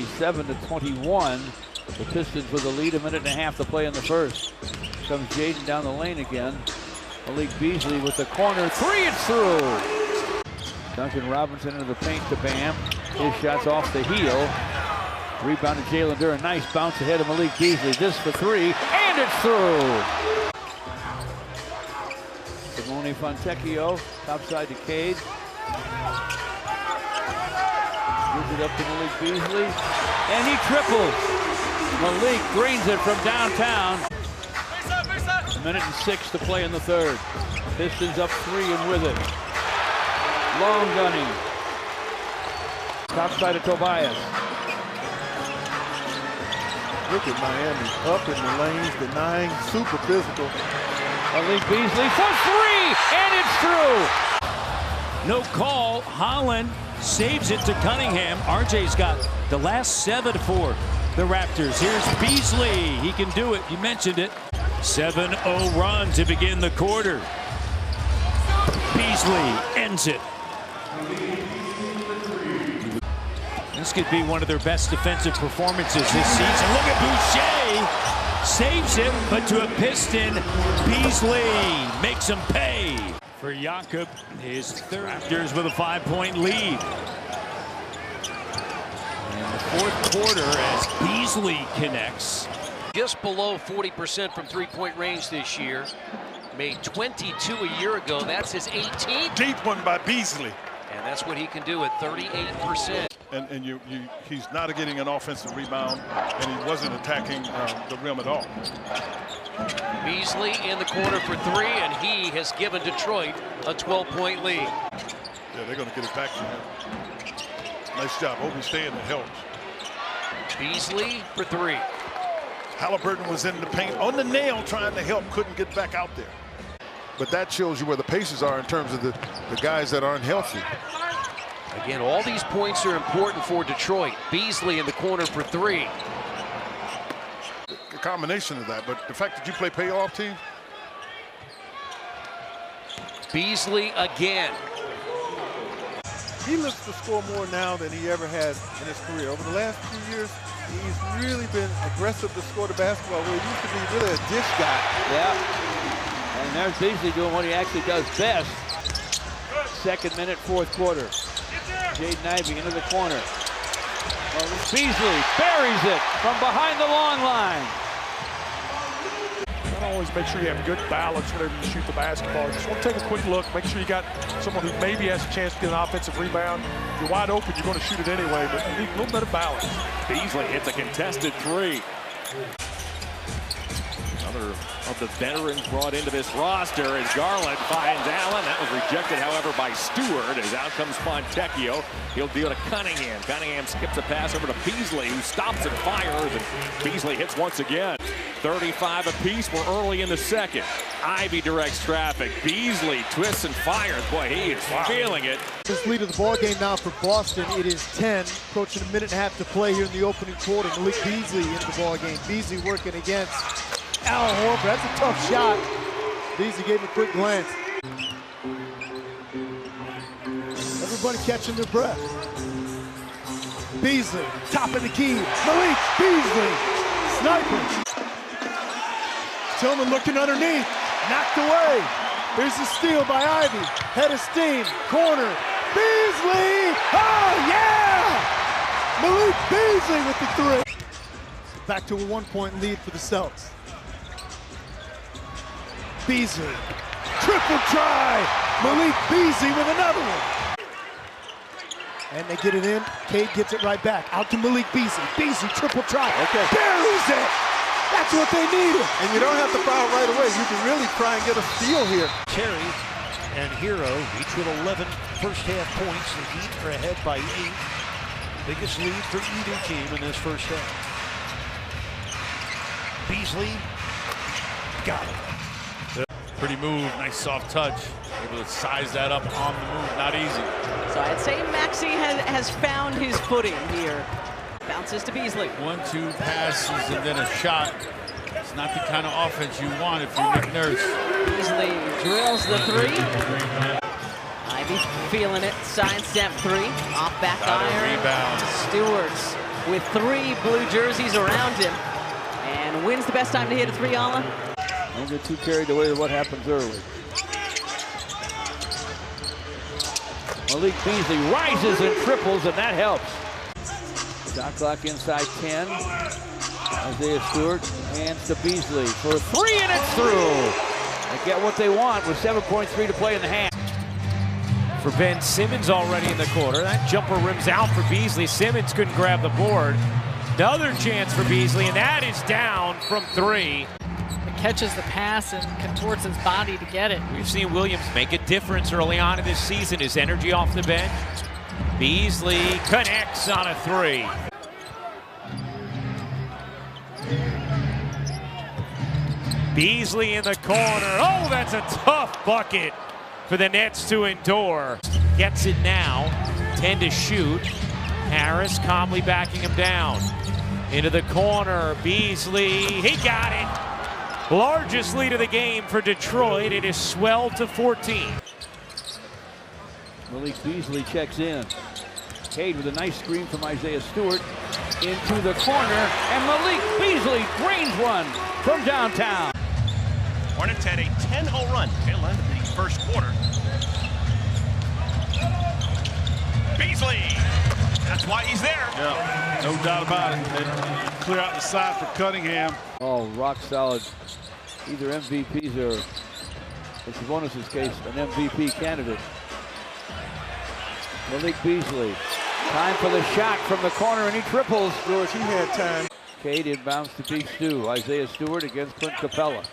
27-21. The Pistons with a lead, a minute and a half to play in the first. Comes Jaden down the lane again. Malik Beasley with the corner three, it's through. Duncan Robinson into the paint to Bam. His shot's off the heel. Rebound to Jalen Duren. Nice bounce ahead of Malik Beasley. This for three, and it's through. Simone Fontecchio, topside to Cade. Gives it up to Malik Beasley, and he triples. Malik drains it from downtown. A minute and 6 to play in the third. Pistons up 3 and with it. Long gunning. Topside to Tobias. Look at Miami up in the lanes, denying, super physical. Malik Beasley for three, and it's through. No call. Holland saves it to Cunningham. RJ's got the last 7 for the Raptors. Here's Beasley. He can do it. You mentioned it. 7-0 run to begin the quarter. Beasley ends it. This could be one of their best defensive performances this season. Look at Boucher. Saves it, but to a Piston, Beasley makes him pay. For Jakob, his third. Raptors with a 5-point lead. In the fourth quarter as Beasley connects. Just below 40% from three-point range this year. Made 22 a year ago. That's his 18th. Deep one by Beasley. And that's what he can do at 38%. And he's not getting an offensive rebound, and he wasn't attacking the rim at all. Beasley in the corner for three, and he has given Detroit a 12-point lead. Yeah, they're going to get it back to him. Nice job. Obi staying that helps. Beasley for three. Halliburton was in the paint on the nail trying to help, couldn't get back out there. But that shows you where the Pacers are in terms of the guys that aren't healthy. Again, all these points are important for Detroit. Beasley in the corner for three. A combination of that, but the fact that you play playoff team. Beasley again. He looks to score more now than he ever has in his career. Over the last few years, he's really been aggressive to score the basketball, where he used to be really a dish guy. Yeah. And there's Beasley doing what he actually does best. Second minute, fourth quarter. Jaden Ivey into the corner. Beasley buries it from behind the long line. Not always make sure you have good balance whenever you shoot the basketball. Just want to take a quick look, make sure you got someone who maybe has a chance to get an offensive rebound. If you're wide open, you're going to shoot it anyway, but you need a little bit of balance. Beasley hits a contested three. Another of the veterans brought into this roster as Garland finds Allen. That was rejected, however, by Stewart. As out comes Fontecchio. He'll deal to Cunningham. Cunningham skips a pass over to Beasley, who stops and fires, and Beasley hits once again. 35 apiece. We're early in the second. Ivey directs traffic. Beasley twists and fires. Boy, he is feeling it. This lead of the ball game now for Boston. It is 10, approaching a minute and a half to play here in the opening quarter. Malik Beasley into the ball game. Beasley working against Al Horford. That's a tough shot. Beasley gave him a quick glance. Everybody catching their breath. Beasley, top of the key. Malik Beasley, sniper. Tillman looking underneath, knocked away. Here's the steal by Ivey. Head of steam, corner. Beasley, oh yeah! Malik Beasley with the three. Back to a 1-point lead for the Celtics. Beasley, triple try. Malik Beasley with another one. And they get it in. Cade gets it right back. Out to Malik Beasley. Beasley, triple try. Okay. Buries it. That's what they needed. And you don't have to foul right away. You can really try and get a steal here. Terry and Hero, each with 11 first-half points. The Heat are ahead by 8. Biggest lead for either team in this first half. Beasley got it. Pretty move, nice soft touch. Able to size that up on the move, not easy. So I'd say Maxey has found his footing here. Bounces to Beasley. 1-2 passes and then a shot. It's not the kind of offense you want if you're Nick Nurse. Beasley drills the three. Ivey feeling it. Sidestep three. Off back iron. Rebound. Stewart's with 3 blue jerseys around him. And when's the best time to hit a 3, Allen? Don't get too carried away with what happens early. Malik Beasley rises and triples, and that helps. Shot clock inside 10. Isaiah Stewart hands to Beasley for 3, and it's through. They get what they want with 7.3 to play in the half. For Ben Simmons already in the quarter. That jumper rims out for Beasley. Simmons couldn't grab the board. Another chance for Beasley, and that is down from 3. Catches the pass and contorts his body to get it. We've seen Williams make a difference early on in this season. His energy off the bench. Beasley connects on a 3. Beasley in the corner. Oh, that's a tough bucket for the Nets to endure. Gets it now. 10 to shoot. Harris calmly backing him down. Into the corner. Beasley. He got it. Largest lead of the game for Detroit. It is swelled to 14. Malik Beasley checks in. Cade with a nice screen from Isaiah Stewart into the corner, and Malik Beasley drains one from downtown. Hornets had a 10-0 run tail end of the first quarter. Beasley, that's why he's there. Yeah, no doubt about it. They clear out the side for Cunningham. Oh, rock solid. Either MVPs or, in Sabonis' case, an MVP candidate. Malik Beasley. Time for the shot from the corner, and he triples. George, he had time. Cade inbounds to beat Stu. Isaiah Stewart against Clint Capella.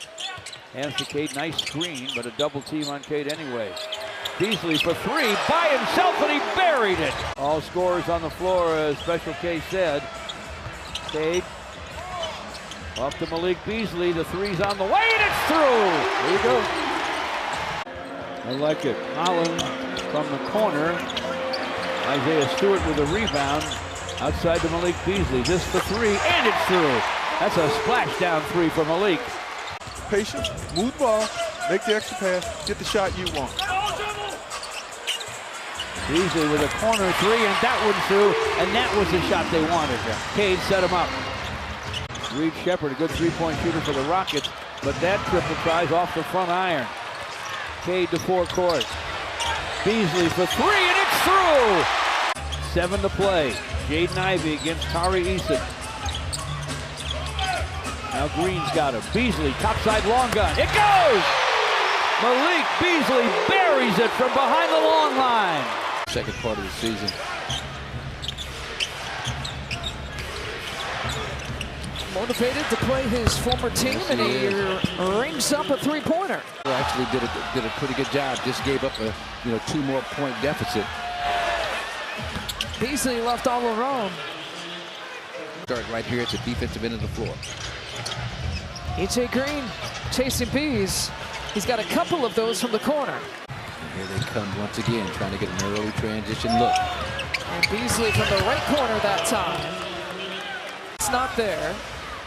Hands to Cade, nice screen, but a double team on Cade anyway. Beasley for 3 by himself, and he buried it. All scorers on the floor, as Special K said. Cade off to Malik Beasley. The 3's on the way, and it's through. There you go. I like it. Holland from the corner. Isaiah Stewart with a rebound outside to Malik Beasley. This for 3, and it's through. That's a splashdown 3 for Malik. Patient, move the ball, make the extra pass, get the shot you want. Beasley with a corner 3, and that one's through, and that was the shot they wanted. Cade set him up. Reed Shepard, a good 3-point shooter for the Rockets, but that triple tries off the front iron. Cade to forecourt. Beasley for 3, and it's through! 7 to play. Jaden Ivey against Tari Eason. Now Green's got him. Beasley, topside long gun. It goes! Malik Beasley buries it from behind the long line. Second part of the season. Motivated to play his former team, and he rings up a 3-pointer. Actually did a pretty good job. Just gave up a 2 more point deficit. Beasley left all alone. Start right here at the defensive end of the floor. E.J. Green chasing Bees. He's got a couple of those from the corner. And here they come once again, trying to get an early transition look. And Beasley from the right corner that time. It's not there.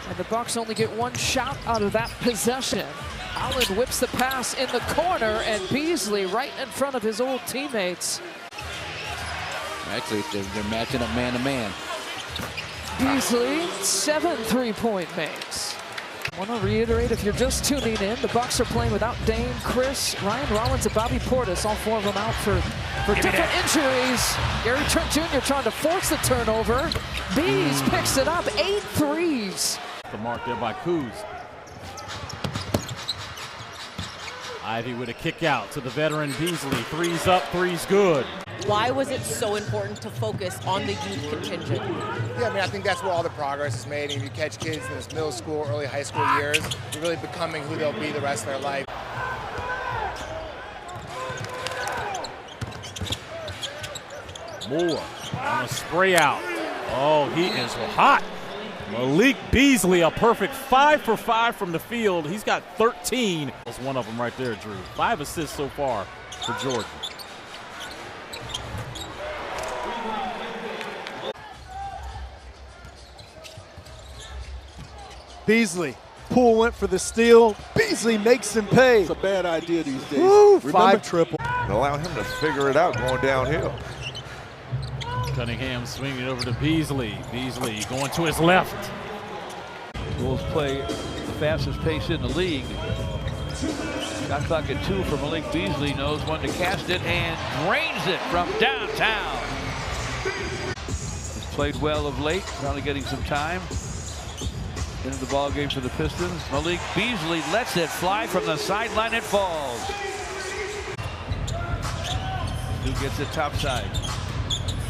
And the Bucks only get 1 shot out of that possession. Allen whips the pass in the corner, and Beasley right in front of his old teammates. Actually, they're matching up man-to-man. Beasley, 7 3-point makes. I want to reiterate, if you're just tuning in, the Bucks are playing without Dame, Chris, Ryan Rollins, and Bobby Portis. All 4 of them out for different injuries. Gary Trent Jr. trying to force the turnover. Bees picks it up, 8 threes. The mark there by Kuz. Ivy with a kick out to the veteran Beasley. 3's up, 3's good. Why was it so important to focus on the youth contingent? Yeah, I mean, I think that's where all the progress is made. And if you catch kids in this middle school, early high school years, they're really becoming who they'll be the rest of their life. Moore on a spray out. Oh, he is hot. Malik Beasley, a perfect 5 for 5 from the field. He's got 13. That's one of them right there, Drew. 5 assists so far for Jordan. Beasley. Poole went for the steal. Beasley makes him pay. It's a bad idea these days. Woo, 5 triple. And allow him to figure it out going downhill. Cunningham swinging over to Beasley. Beasley going to his left. Bulls play the fastest pace in the league. Shot clock at 2 for Malik Beasley. Knows when to cast it and drains it from downtown. He's played well of late, finally getting some time into the ball game for the Pistons. Malik Beasley lets it fly from the sideline. It falls. Who gets it topside?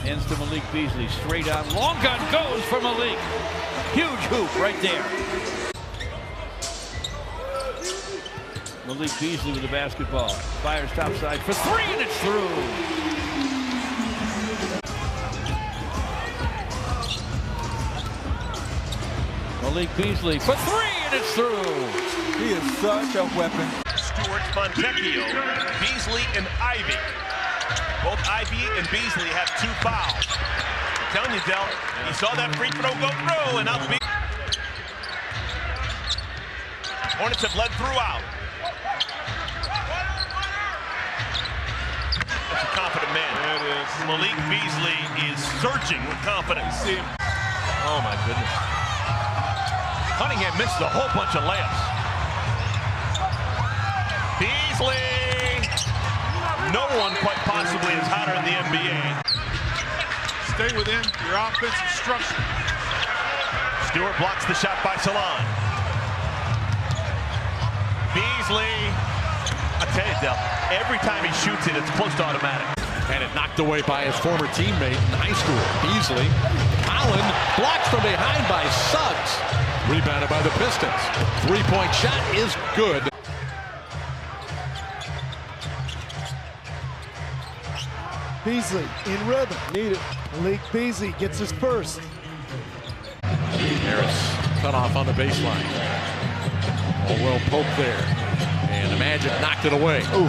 Ends to Malik Beasley. Straight on. Long gun goes for Malik. Huge hoop right there. Malik Beasley with the basketball. Fires topside for 3 and it's through. Malik Beasley for 3 and it's through. He is such a weapon. Stewart, Fontecchio, Beasley, and Ivy. Both Ivy and Beasley have 2 fouls. I'm telling you, Del, he saw that free throw go through, and now the Hornets have led throughout. That's a confident man. There it is. Malik Beasley is surging with confidence. See him. Oh, my goodness. Cunningham missed a whole bunch of layups. Beasley! No one quite possibly is hotter in the NBA. Stay within your offensive structure. Stewart blocks the shot by Salon. Beasley, I tell you, Del, every time he shoots it, it's close to automatic. And it knocked away by his former teammate in high school. Beasley, Allen, blocked from behind by Suggs. Rebounded by the Pistons. 3-point shot is good. Beasley in rhythm. Need it. Malik Beasley gets his first. Harris cut off on the baseline. Oh, well poked there. And the Magic knocked it away. Ooh.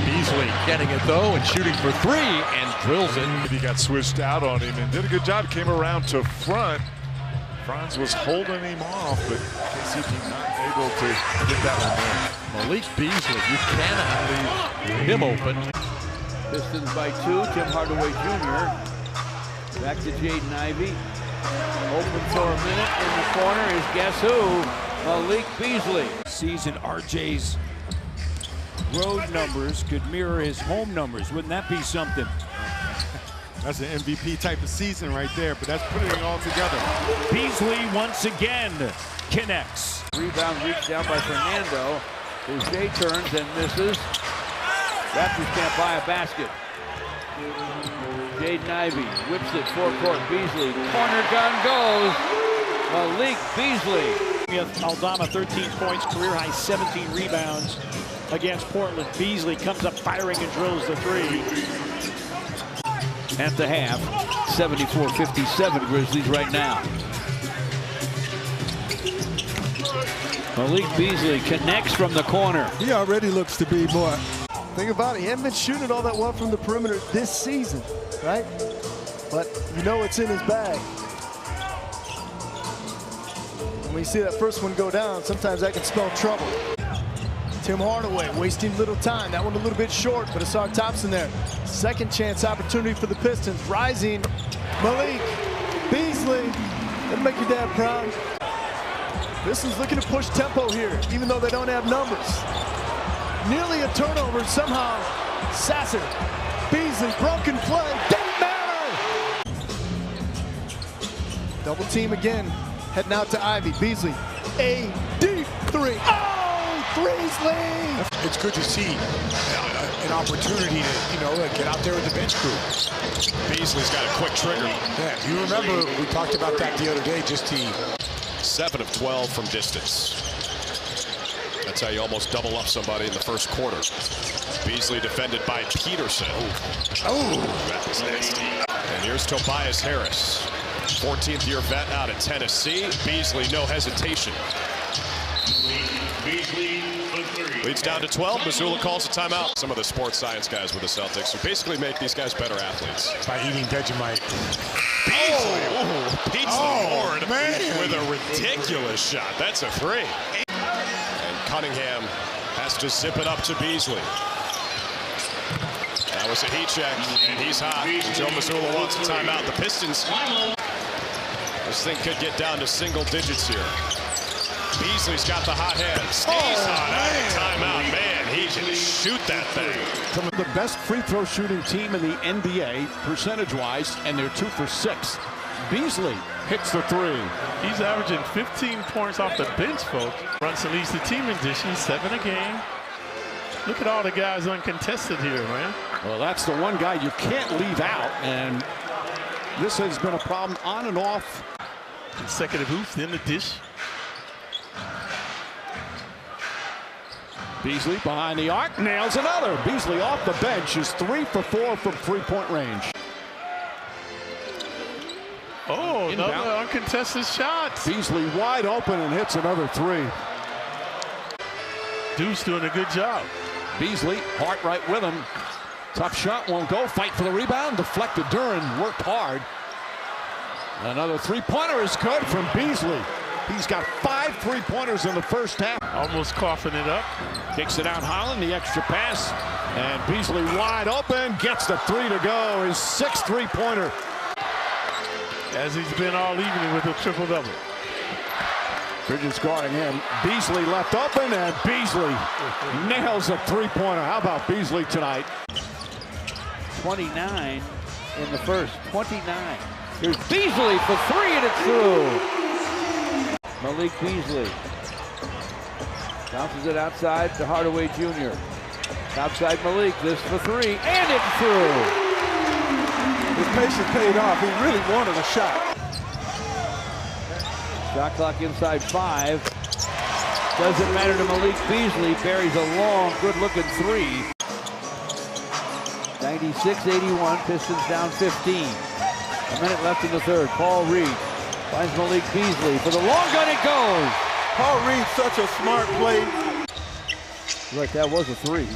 Beasley getting it though and shooting for 3 and drills it. He got switched out on him and did a good job. Came around to front. Franz was holding him off, but KCP not able to get that one there. Malik Beasley, you cannot leave him open. Pistons by 2. Tim Hardaway Jr. Back to Jaden Ivey. Open for a minute in the corner is guess who? Malik Beasley. Season RJ's road numbers could mirror his home numbers. Wouldn't that be something? That's an MVP type of season right there, but that's putting it all together. Beasley once again connects. Rebound reached down by Fernando. Boucher turns and misses. Raptors can't buy a basket. Jaden Ivey whips it forecourt. Beasley. Corner gun goes. Malik Beasley. Aldama 13 points, career high 17 rebounds against Portland. Beasley comes up firing and drills the 3. At the half, 74-57 Grizzlies right now. Malik Beasley connects from the corner. He already looks to be more. Think about it, he hasn't been shooting it all that well from the perimeter this season, right? But you know it's in his bag. And when you see that first one go down, sometimes that can spell trouble. Tim Hardaway wasting little time. That one a little bit short, but it's Ausar Thompson there. Second chance opportunity for the Pistons. Rising Malik Beasley. That'll make your dad proud. Pistons looking to push tempo here, even though they don't have numbers. Nearly a turnover somehow. Sasser, Beasley, broken play. Didn't matter. Double team again. Heading out to Ivy. Beasley, a deep 3. Oh! Beasley! It's good to see an opportunity to, get out there with the bench crew. Beasley's got a quick trigger. Yeah, you remember we talked about that the other day, just 7 of 12 from distance. That's how you almost double up somebody in the first quarter. Beasley defended by Peterson. Oh, that was nasty. And here's Tobias Harris, 14th-year vet out of Tennessee. Beasley, no hesitation. Leads down to 12. Missoula calls a timeout. Some of the sports science guys with the Celtics who basically make these guys better athletes. By eating Vegemite. Beasley beats the board with a ridiculous shot. That's a 3. And Cunningham has to zip it up to Beasley. That Force a heat check, and he's hot. Joe Mazzulla wants a timeout. The Pistons, this thing could get down to single digits here. Beasley's got the hot hand. Stays hot out of timeout. Man, he can shoot that thing. The best free throw shooting team in the NBA, percentage-wise, and they're 2 for 6. Beasley hits the 3. He's averaging 15 points off the bench, folks. Brunson leads the team in dishes, 7 a game. Look at all the guys uncontested here, man. Well, that's the one guy you can't leave out, and this has been a problem on and off. Consecutive hoops in the dish. Beasley behind the arc, nails another. Beasley off the bench is 3 for 4 from three-point range. Oh, another uncontested shot. Beasley wide open and hits another 3. Deuce doing a good job. Beasley, Hart right with him. Tough shot, won't go. Fight for the rebound. Deflected. Duran worked hard. Another three-pointer is good from Beasley. He's got 5 three-pointers in the first half. Almost coughing it up. Kicks it out Holland, the extra pass. And Beasley wide open, gets the 3 to go. His 6th three-pointer. As he's been all evening with a triple-double. Bridges guarding him. Beasley left open, and Beasley nails a three-pointer. How about Beasley tonight? 29 in the first. 29. Here's Beasley for 3, and it's through. Malik Beasley bounces it outside to Hardaway Jr. Outside Malik, this for 3, and it's through. His patience paid off. He really wanted a shot. Shot clock inside 5. Doesn't matter to Malik Beasley. Buries a long, good-looking 3. 96-81. Pistons down 15. A minute left in the third. Paul Reed finds Malik Beasley for the long gun. It goes. Paul Reed, such a smart play. Like that was a 3.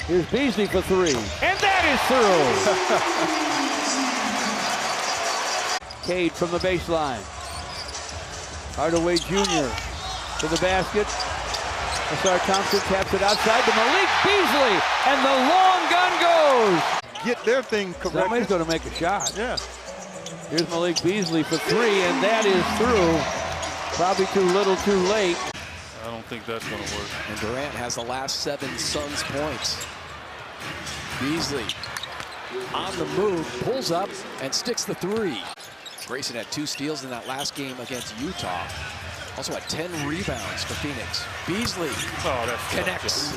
Here's Beasley for 3, and that is through. Cade from the baseline. Hardaway Jr. to the basket. Asar Thompson taps it outside to Malik Beasley, and the long gun goes. Get their thing correct. Somebody's going to make a shot. Yeah. Here's Malik Beasley for 3, and that is through. Probably too little, too late. I don't think that's going to work. And Durant has the last 7 Suns points. Beasley on the move, pulls up and sticks the 3. Grayson had 2 steals in that last game against Utah. Also had 10 rebounds for Phoenix. Beasley connects.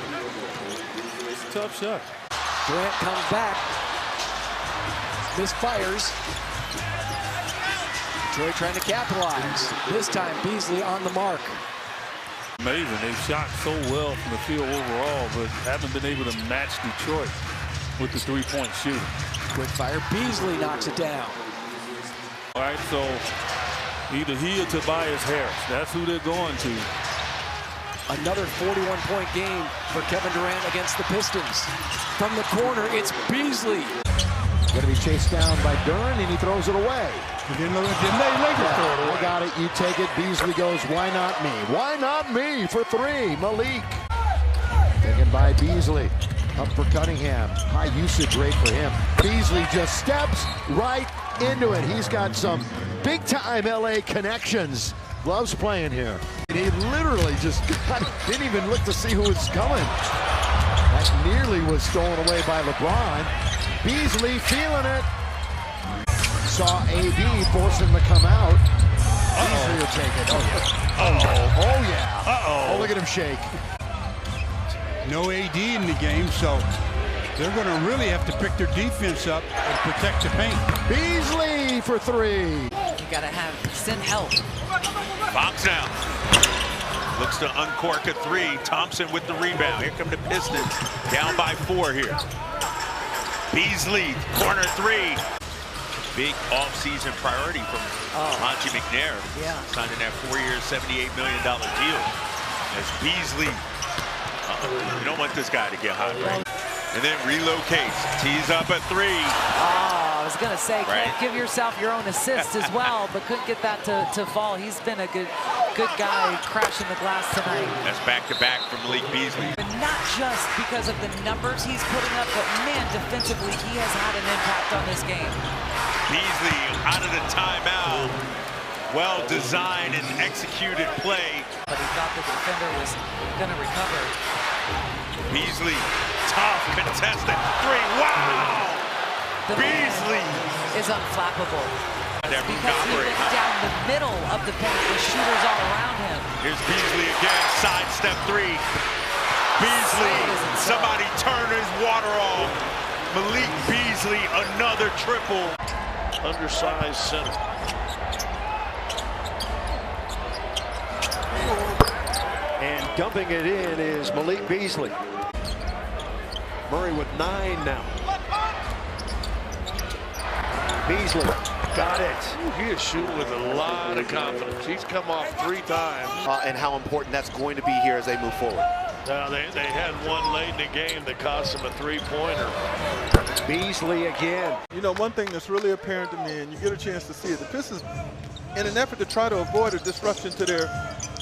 Tough shot. Durant comes back. Misfires. Detroit trying to capitalize. This time Beasley on the mark. Amazing. They've shot so well from the field overall, but haven't been able to match Detroit with the three-point shooting. Quick fire. Beasley knocks it down. All right, so either he or Tobias Harris. That's who they're going to. Another 41-point game for Kevin Durant against the Pistons. From the corner, it's Beasley. Going to be chased down by Duran, and he throws it away. Didn't they? Lakers throw it away. I got it. You take it. Beasley goes, why not me? Why not me for 3? Malik. Taken by Beasley. Up for Cunningham. High usage rate for him. Beasley just steps right into it. He's got some big-time LA connections. Loves playing here. He literally just didn't even look to see who was coming. That nearly was stolen away by LeBron. Beasley feeling it. Saw AD force him to come out. Beasley will take it. Oh, yeah. Oh, yeah. Oh, look at him shake. No AD in the game, so they're going to really have to pick their defense up and protect the paint. Beasley for 3. You got to send help. Fox now. Looks to uncork a 3. Thompson with the rebound. Here come the Pistons. Down by 4 here. Beasley, corner 3. Big off-season priority from Monty McNair. Yeah. Signing that 4-year, $78 million deal. As Beasley, you don't want this guy to get hot, right? And then relocates, tees up a 3. Oh, I was gonna say, can't give yourself your own assist as well, but couldn't get that to fall. He's been a good good guy crashing the glass tonight. That's back-to-back from Malik Beasley. And not just because of the numbers he's putting up, but man, defensively, he has had an impact on this game. Beasley out of the timeout. Well-designed and executed play. But he thought the defender was going to recover. Beasley, tough, contested three. Wow! The Beasley is unflappable. Because he went down the middle of the paint with shooters all around him. Here's Beasley again, sidestep three. Beasley, somebody turn his water off. Malik Beasley, another triple. Undersized center. And dumping it in is Malik Beasley. Murray with 9 now. Beasley got it. He is shooting with a lot of confidence. He's come off 3 times. And how important that's going to be here as they move forward. Now they had one late in the game that cost him a 3-pointer. Beasley again. You know, one thing that's really apparent to me, and you get a chance to see it, the Pistons, in an effort to try to avoid a disruption to their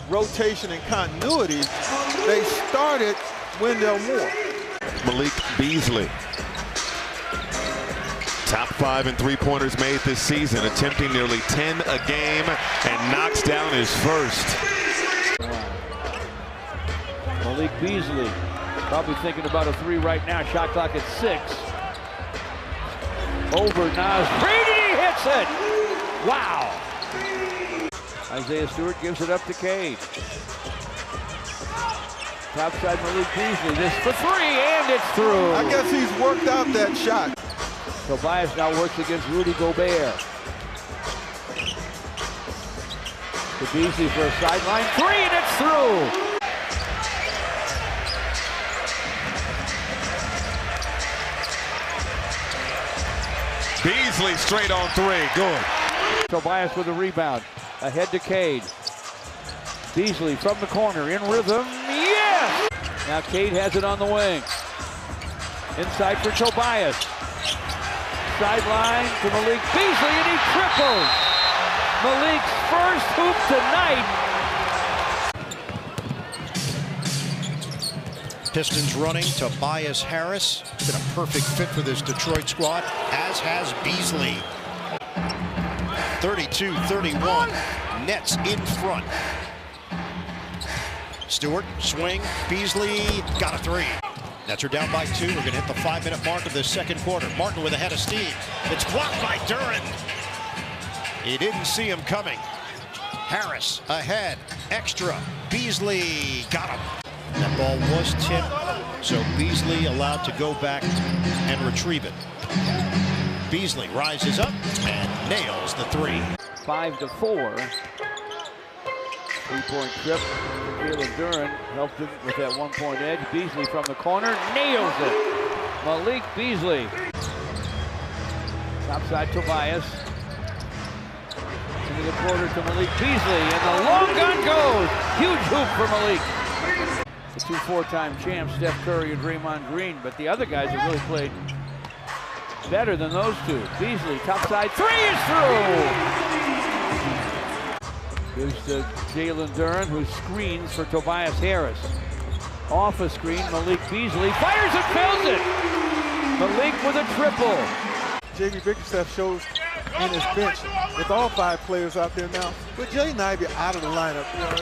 rotation and continuity, they started Wendell Moore. Malik Beasley. Top 5 in three-pointers made this season, attempting nearly 10 a game and knocks down his first. Malik Beasley probably thinking about a 3 right now. Shot clock at 6. Over Nas. Brady, he hits it! Wow! Isaiah Stewart gives it up to Cade. Topside Malik Beasley. This for 3, and it's through. I guess he's worked out that shot. Tobias now works against Rudy Gobert. To Beasley for a sideline 3, and it's through. Beasley straight on 3, good. Tobias with a rebound, ahead to Cade. Beasley from the corner, in rhythm, yes! Now Cade has it on the wing. Inside for Tobias. Sideline to Malik Beasley, and he triples. Malik's first hoop tonight. Pistons running. Tobias Harris. Been a perfect fit for this Detroit squad, as has Beasley. 32-31. Nets in front. Stewart, swing. Beasley got a 3. Nets are down by 2. We're going to hit the 5-minute mark of the second quarter. Martin with a head of steam. It's blocked by Duren. He didn't see him coming. Harris ahead. Extra. Beasley got him. That ball was tipped, so Beasley allowed to go back and retrieve it. Beasley rises up and nails the 3. 5-4. 3-point trip for Jalen Duren. Helped him with that 1-point edge. Beasley from the corner, nails it. Malik Beasley. Topside Tobias. Into the quarter to Malik Beasley, and the long gun goes. Huge hoop for Malik. The 2 4-time champs, Steph Curry and Draymond Green, but the other guys have really played better than those two. Beasley, topside 3 is through! Gives to Jalen Duren, who screens for Tobias Harris. Off a screen, Malik Beasley fires and fills it! Malik with a triple. J.B. Bickerstaff shows in his bench with all 5 players out there now. But Jaden Ivey out of the lineup. You know,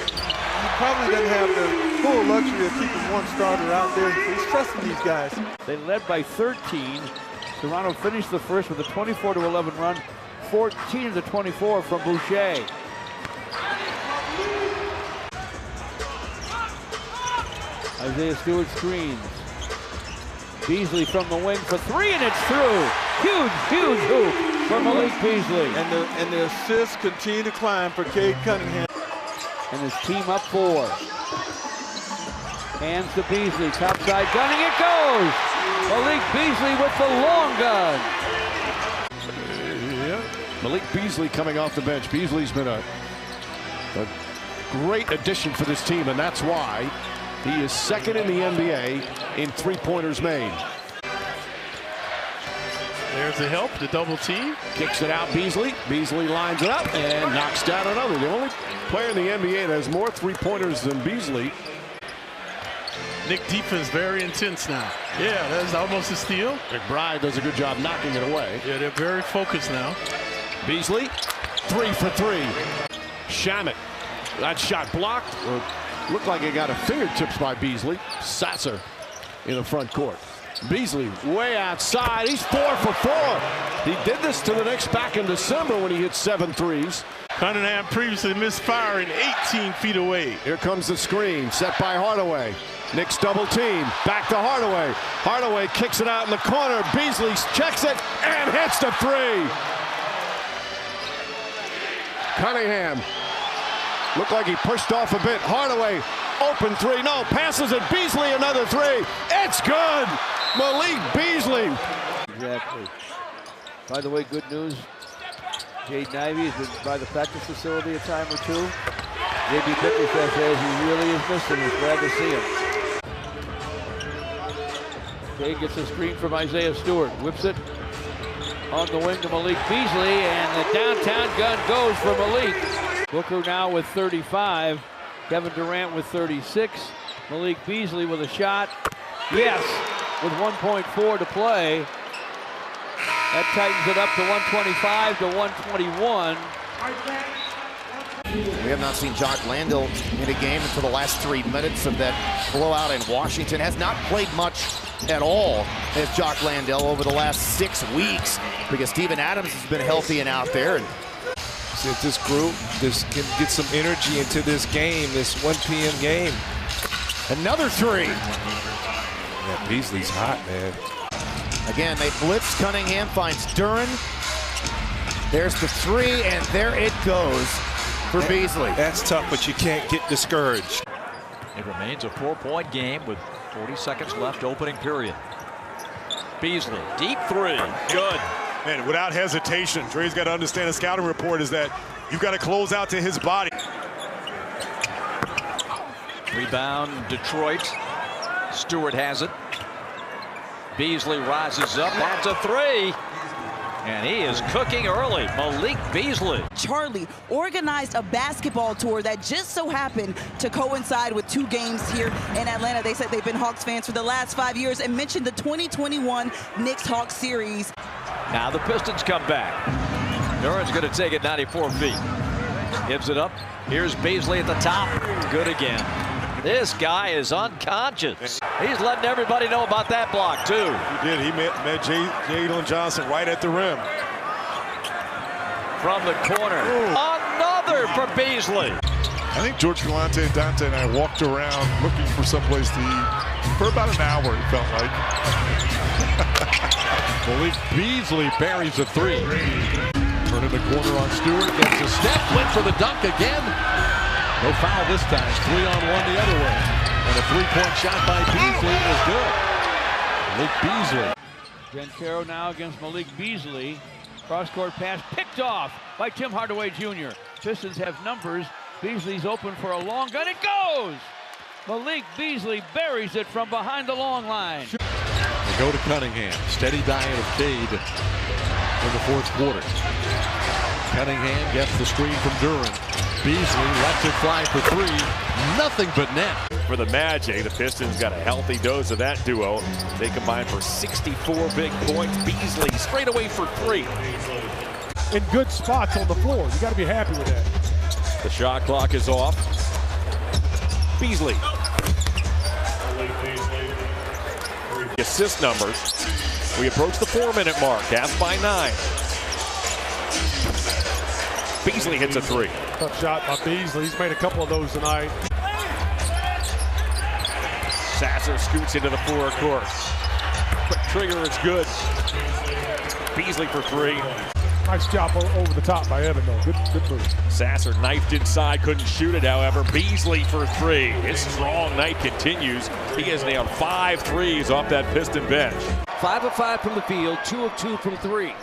he probably doesn't have the full luxury of keeping one starter out there. He's trusting these guys. They led by 13. Toronto finished the first with a 24-11 run. 14-24 from Boucher. Isaiah Stewart screens. Beasley from the wing for 3, and it's through. Huge, huge hoop for Malik Beasley. And the assists continue to climb for Cade Cunningham. And his team up 4. Hands to Beasley, topside gunning, it goes! Malik Beasley with the long gun. Yeah. Malik Beasley coming off the bench. Beasley's been a great addition for this team, and that's why he is second in the NBA in 3-pointers made. There's the help, the double team. Kicks it out, Beasley. Beasley lines it up and knocks down another. The only player in the NBA that has more three-pointers than Beasley. Knick defense very intense now. Yeah, that's almost a steal. McBride does a good job knocking it away. Yeah, they're very focused now. Beasley, 3 for 3. Shamet, that shot blocked. Or looked like it got a fingertips by Beasley. Sasser in the front court. Beasley way outside. He's 4 for 4. He did this to the Knicks back in December when he hit 7 threes. Cunningham previously misfiring 18 feet away. Here comes the screen set by Hardaway. Knicks double team. Back to Hardaway. Hardaway kicks it out in the corner. Beasley checks it and hits the 3. Cunningham looked like he pushed off a bit. Hardaway open 3. No, passes it. Beasley another 3. It's good. Malik Beasley. Exactly. By the way, good news. Jaden Ivey has been by the practice facility a time or two. J.B. Bickerstaff says he really is missing. He's glad to see him. Jay gets a screen from Isaiah Stewart. Whips it on the wing to Malik Beasley, and the downtown gun goes for Malik. Booker now with 35. Kevin Durant with 36. Malik Beasley with a shot. Yes, with 1.4 to play. That tightens it up to 125 to 121. We have not seen Jock Landale in a game until the last 3 minutes of that blowout in Washington. Has not played much at all as Jock Landale over the last 6 weeks because Steven Adams has been healthy and out there. And if this group can get some energy into this game, this 1 p.m. game. Another 3. Yeah, Beasley's hot, man. Again, they blitz. Cunningham finds Duren. There's the 3, and there it goes for Beasley. That's tough, but you can't get discouraged. It remains a 4-point game with 40 seconds left, opening period. Beasley, deep 3, good. And without hesitation, Dre's got to understand the scouting report is that you've got to close out to his body. Rebound, Detroit. Stewart has it. Beasley rises up, that's a 3. And he is cooking early. Malik Beasley. Charlie organized a basketball tour that just so happened to coincide with 2 games here in Atlanta. They said they've been Hawks fans for the last 5 years and mentioned the 2021 Knicks-Hawks series. Now the Pistons come back. Duren's going to take it 94 feet. Gives it up. Here's Beasley at the top. Good again. This guy is unconscious. He's letting everybody know about that block, too. He did. He met Jalen Johnson right at the rim. From the corner. Ooh. Another for Beasley. I think George Galante, Dante, and I walked around looking for someplace to eat for about an hour, it felt like. Malik Beasley buries a 3. Turn in the corner on Stewart. Gets a step. Went for the dunk again. No foul this time. 3-on-1 the other way. And a 3-point shot by Beasley is good. Malik Beasley. Jencaro now against Malik Beasley. Cross-court pass picked off by Tim Hardaway Jr. Pistons have numbers. Beasley's open for a long gun. It goes! Malik Beasley buries it from behind the long line. They go to Cunningham. Steady diet of Cade in the 4th quarter. Cunningham gets the screen from Duren. Beasley lets it fly for 3. Nothing but net. For the Magic, the Pistons got a healthy dose of that duo. They combined for 64 big points. Beasley straight away for 3. In good spots on the floor. You got to be happy with that. The shot clock is off. Beasley. Assist numbers. We approach the 4-minute mark. Half by 9. Beasley hits a 3. Tough shot by Beasley. He's made a couple of those tonight. Sasser scoots into the forecourt. Quick trigger is good. Beasley for 3. Nice job over the top by Evan, though. Good move. Sasser knifed inside, couldn't shoot it, however. Beasley for 3. His strong night continues. He has nailed 5 threes off that Piston bench. 5 of 5 from the field, 2 of 2 from 3.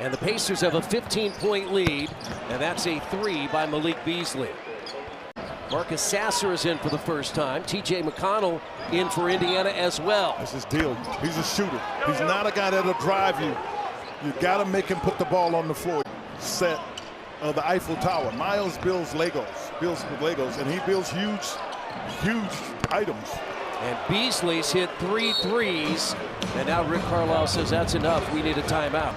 And the Pacers have a 15-point lead, and that's a 3 by Malik Beasley. Marcus Sasser is in for the first time. T.J. McConnell in for Indiana as well. That's his deal. He's a shooter. He's not a guy that'll drive you. You got to make him put the ball on the floor. Set the Eiffel Tower. Miles builds with Legos, and he builds huge items. And Beasley's hit 3 threes, and now Rick Carlisle says that's enough. We need a timeout.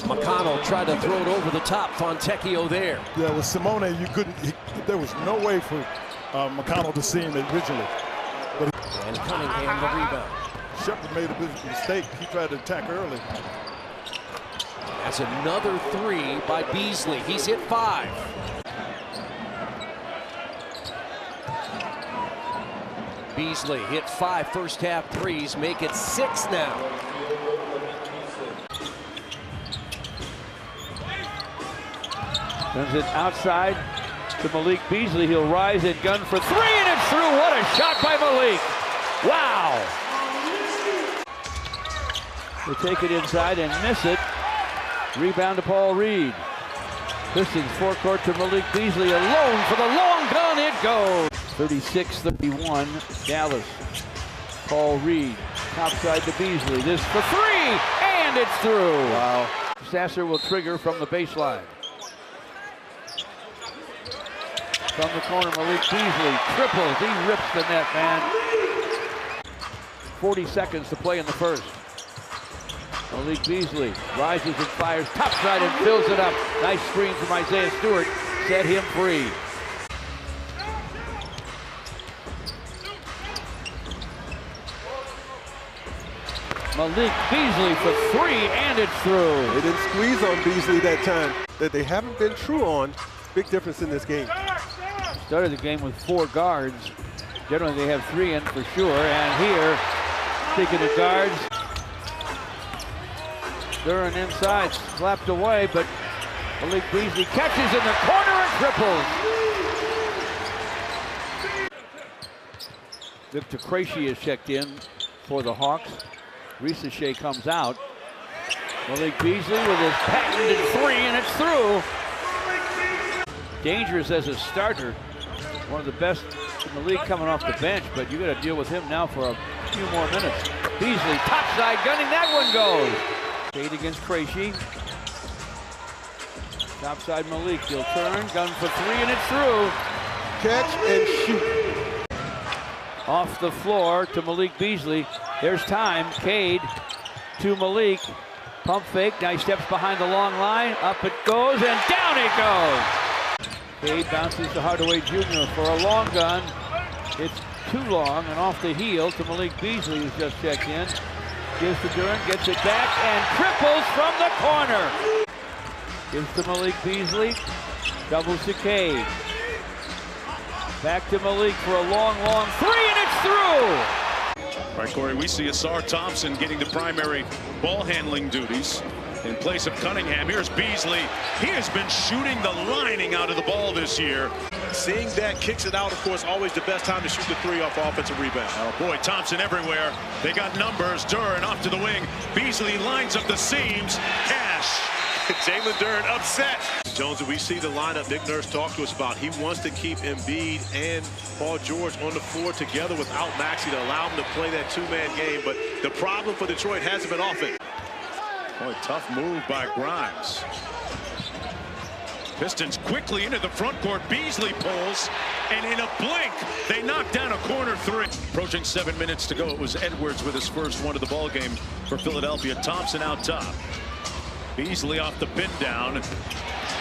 McConnell tried to throw it over the top. Fontecchio there. Yeah, with Simone, you couldn't. There was no way for McConnell to see him originally. But and Cunningham the rebound. Shepard made a big mistake. He tried to attack early. That's another 3 by Beasley. He's hit 5. Beasley hit 5 first half threes, make it 6 now. Sends it outside to Malik Beasley. He'll rise and gun for 3, and it's through. What a shot by Malik. Wow. They take it inside and miss it. Rebound to Paul Reed. Pistons forecourt to Malik Beasley alone for the long gun. It goes. 36-31 Dallas. Paul Reed topside to Beasley. This for 3, and it's through. Wow. Sasser will trigger from the baseline. From the corner, Malik Beasley triples. He rips the net, man. 40 seconds to play in the first. Malik Beasley rises and fires topside and fills it up. Nice screen from Isaiah Stewart. Set him free. Malik Beasley for 3, and it's through. They didn't squeeze on Beasley that time. That they haven't been true on. Big difference in this game. Started the game with 4 guards. Generally they have 3 in for sure. And here, speaking of guards, Duren inside, slapped away, but Malik Beasley catches in the corner and triples. Victor Krejci is checked in for the Hawks. Risacher comes out. Malik Beasley with his patented 3, and it's through. Dangerous as a starter. One of the best in the league coming off the bench, but you got to deal with him now for a few more minutes. Beasley topside gunning, that one goes. Cade against Krejci. Topside Malik, he'll turn, gun for 3, and it's through. Catch and shoot. Off the floor to Malik Beasley. There's time. Cade to Malik. Pump fake. Now he steps behind the long line. Up it goes and down it goes. Cade bounces to Hardaway Jr. for a long gun. It's too long and off the heel to Malik Beasley, who's just checked in. Gives to Duren, gets it back and triples from the corner. Gives to Malik Beasley. Doubles to Cade. Back to Malik for a long 3, and it's through! All right, Corey, we see Asar Thompson getting the primary ball handling duties in place of Cunningham. Here's Beasley. He has been shooting the lining out of the ball this year. Seeing that kicks it out, of course, always the best time to shoot the 3 off offensive rebound. Oh boy, Thompson everywhere. They got numbers. Duren off to the wing. Beasley lines up the seams. Cash. Jalen Duren upset. Jones, we see the lineup Nick Nurse talked to us about. He wants to keep Embiid and Paul George on the floor together without Maxey to allow him to play that 2-man game. But the problem for Detroit hasn't been offense. Boy, tough move by Grimes. Pistons quickly into the front court. Beasley pulls, and in a blink, they knock down a corner 3. Approaching 7 minutes to go. It was Edwards with his first one of the ball game for Philadelphia. Thompson out top. Beasley off the pin down.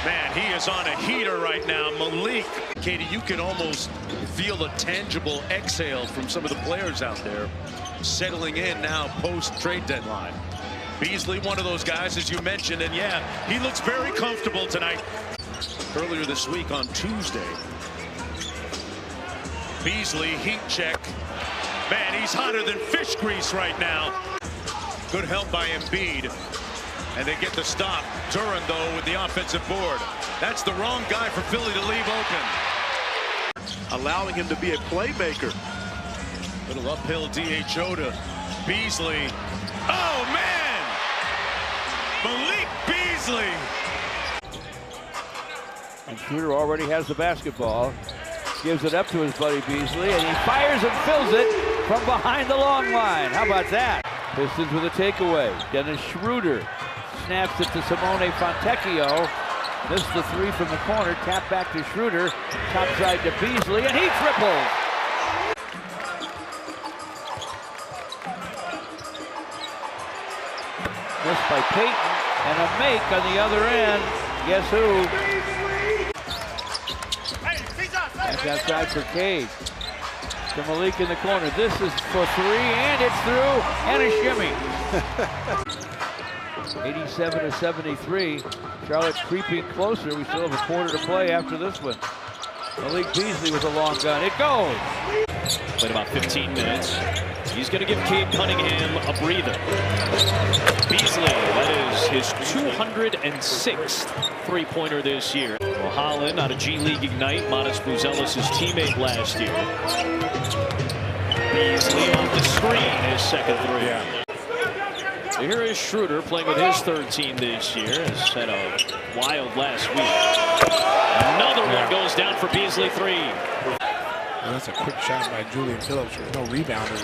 Man, he is on a heater right now. Malik. Katie, you can almost feel a tangible exhale from some of the players out there settling in now post-trade deadline. Beasley, one of those guys, as you mentioned, and yeah, he looks very comfortable tonight. Earlier this week on Tuesday, Beasley heat check. Man, he's hotter than fish grease right now. Good help by Embiid. And they get the stop. Duren, though, with the offensive board. That's the wrong guy for Philly to leave open. Allowing him to be a playmaker. Little uphill DHO to Beasley. Oh, man! Malik Beasley! And Shooter already has the basketball. Gives it up to his buddy Beasley, and he fires and fills it from behind the long line. How about that? Pistons with a takeaway. Dennis Schroeder snaps it to Simone Fontecchio. Missed the three from the corner. Tap back to Schroeder. Top side to Beasley, and he triples. Missed by Payton, and a make on the other end. Guess who? Back outside for Cade. To Malik in the corner. This is for three, and it's through, and a shimmy. 87-73. Charlotte creeping closer. We still have a quarter to play after this one. Malik Beasley with a long gun. It goes. Played about 15 minutes. He's going to give Cade Cunningham a breather. Beasley, that is his 206th three-pointer this year. Well, Holland out of G League Ignite. Modest Buzelis, his teammate last year. Beasley off the screen, his second three. So here is Schroeder playing with his third team this year. Has had a wild last week. Another one goes down for Beasley, three. Well, that's a quick shot by Julian Phillips with no rebounders.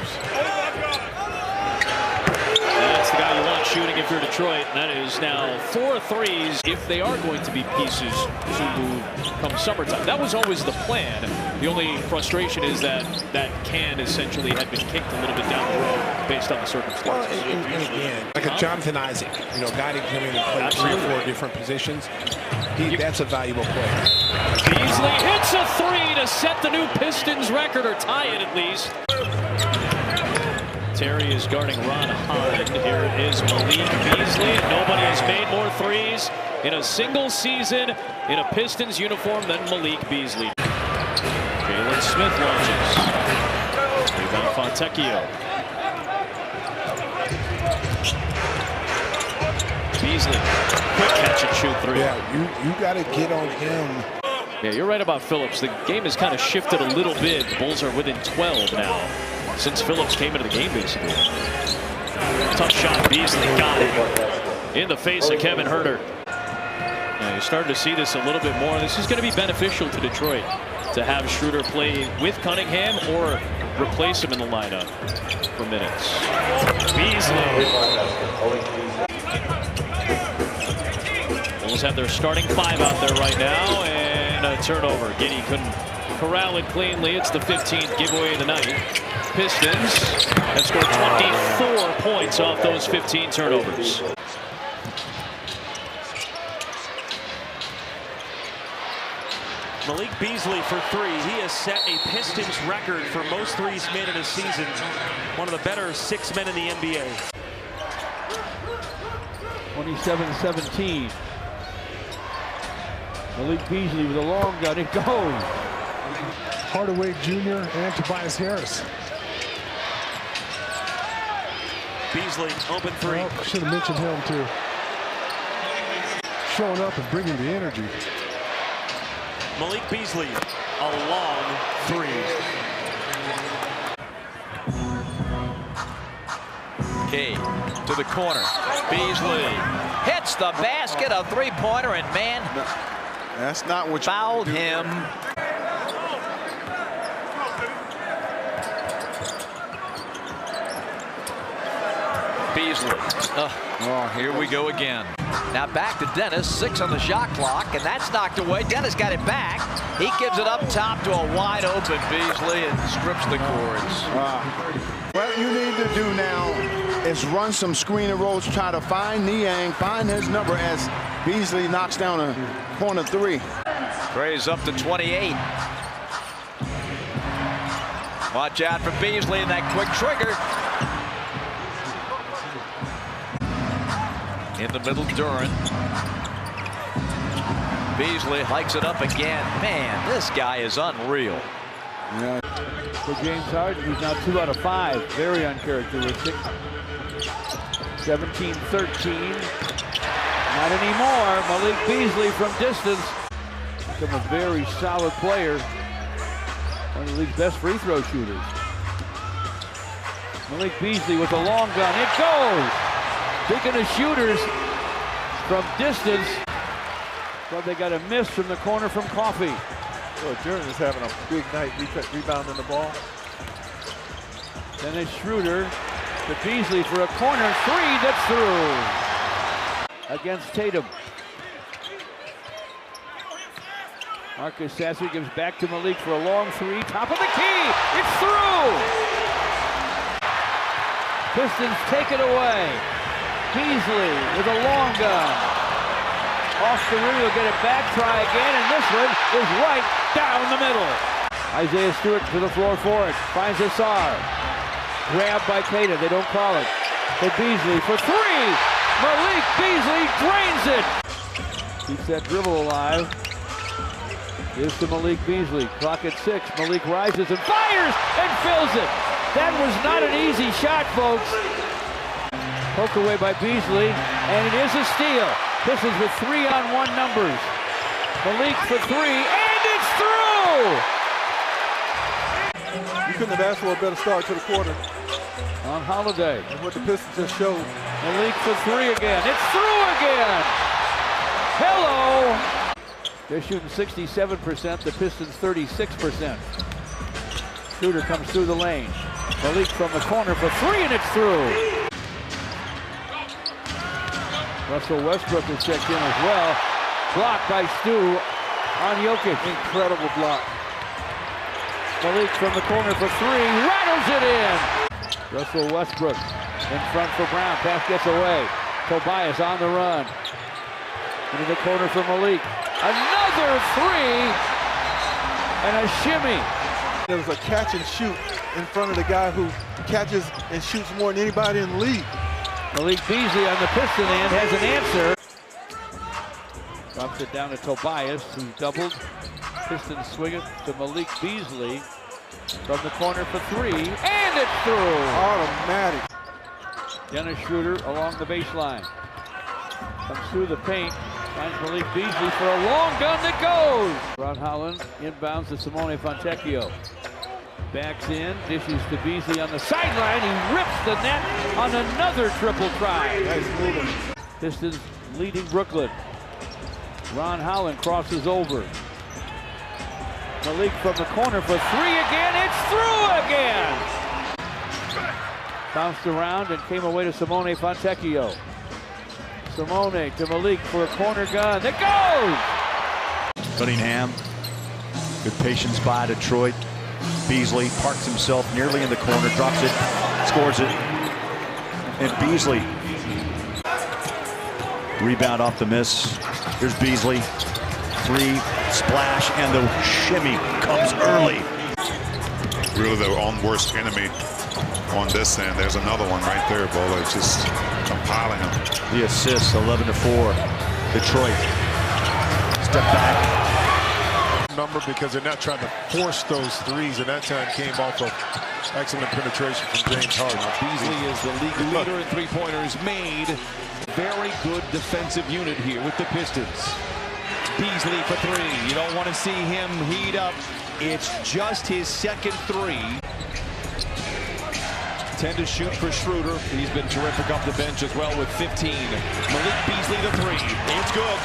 That's the guy you want shooting if you're Detroit. And that is now 4 threes if they are going to be pieces to move come summertime. That was always the plan. The only frustration is that that can essentially had been kicked a little bit down the road based on the circumstances. Well, and again, like a Jonathan Isaac, you know, guy that come in and play 3 or 4 different positions. That's a valuable play. Beasley hits a three to set the new Pistons record, or tie it at least. Terry is guarding Ron Hahn. Here is Malik Beasley. Nobody has made more threes in a single season in a Pistons uniform than Malik Beasley. Jalen Smith launches. Rebound Fontecchio. Beasley, quick catch and shoot three. Yeah, you got to get on him. Yeah, you're right about Phillips. The game has kind of shifted a little bit. The Bulls are within 12 now since Phillips came into the game, basically. Tough shot, Beasley got it in the face of Kevin Huerter. Now, you're starting to see this a little bit more. This is going to be beneficial to Detroit to have Schroeder play with Cunningham or replace him in the lineup for minutes. Beasley. Bulls have their starting 5 out there right now, and a turnover. Giddey couldn't corral it cleanly. It's the 15th giveaway of the night. Pistons have scored 24 points off those 15 turnovers. Malik Beasley for three. He has set a Pistons record for most threes made in a season. One of the better 6 men in the NBA. 27-17. Malik Beasley with a long gun. It goes. Hardaway Jr. and Tobias Harris. Beasley, open three. Well, should have mentioned him too. Showing up and bringing the energy. Malik Beasley, a long three. Key to the corner. Beasley hits the basket, a three-pointer, and man, that's not what fouled him. Beasley. Oh, here we go again. Now back to Dennis, 6 on the shot clock, and that's knocked away. Dennis got it back. He gives it up top to a wide open Beasley and strips the cords. What you need to do now is run some screen and rolls, try to find Niang, find his number as Beasley knocks down a corner three. Trey's up to 28. Watch out for Beasley and that quick trigger. In the middle, Duran. Beasley hikes it up again. Man, this guy is unreal. Yeah. For James Harden, he's now 2 out of 5. Very uncharacteristic. 17-13. Not anymore. Malik Beasley from distance. Become a very solid player. One of the league's best free throw shooters. Malik Beasley with a long gun. It goes! Speaking of shooters from distance, but they got a miss from the corner from Coffee. Well, Duran is having a big night rebounding the ball. Dennis Schroeder To Beasley for a corner three that's through. Against Tatum. Marcus Sasser gives back to Malik for a long three. Top of the key. It's through. Pistons take it away. Beasley with a long gun. Off the rim, he'll get it back, try again, and this one is right down the middle. Isaiah Stewart to the floor for it. Finds Asar. Grabbed by Tatum. They don't call it. To Beasley for three. Malik Beasley drains it. Keeps that dribble alive. Gives to Malik Beasley. Clock at 6. Malik rises and fires and fills it. That was not an easy shot, folks. Poked away by Beasley, and it is a steal. Pistons with 3-on-1 numbers. Malik for three, and it's through! You couldn't have asked for a better start to the quarter. On Holiday. And what the Pistons just showed. Malik for three again. It's through again! Hello! They're shooting 67%, the Pistons 36%. Shooter comes through the lane. Malik from the corner for three, and it's through. Russell Westbrook is checked in as well. Blocked by Stu on Jokic. Incredible block. Malik from the corner for three, rattles it in. Russell Westbrook in front for Brown. Pass gets away. Tobias on the run. Into the corner for Malik. Another three and a shimmy. There was a catch and shoot in front of the guy who catches and shoots more than anybody in the league. Malik Beasley on the Piston end has an answer. Drops it down to Tobias, who's doubled. Pistons swing it to Malik Beasley from the corner for three, and it's through. Automatic. Dennis Schroeder along the baseline. Comes through the paint. Finds Malik Beasley for a long gun that goes. Ron Holland inbounds to Simone Fontecchio. Backs in, dishes to Beasley on the sideline. He rips the net on another triple try. Nice moving. Pistons leading Brooklyn. Ron Holland crosses over. Malik from the corner for three again. It's through again. Bounced around and came away to Simone Fontecchio. Simone to Malik for a corner gun that goes! Cunningham, good patience by Detroit. Beasley parks himself nearly in the corner, drops it, scores it. And Beasley, rebound off the miss. Here's Beasley, three, splash, and the shimmy comes early. Really their own worst enemy on this end. There's another one right there, Bolo. It's just compiling them. The assist, 11-4. Detroit. Step back. Number because they're not trying to force those threes, and that time came off of excellent penetration from James Harden. Beasley is the league leader in three-pointers made. Very good defensive unit here with the Pistons. Beasley for three. You don't want to see him heat up. It's just his second three. 10 to shoot for Schroeder. He's been terrific off the bench as well with 15. Malik Beasley the three. It's good.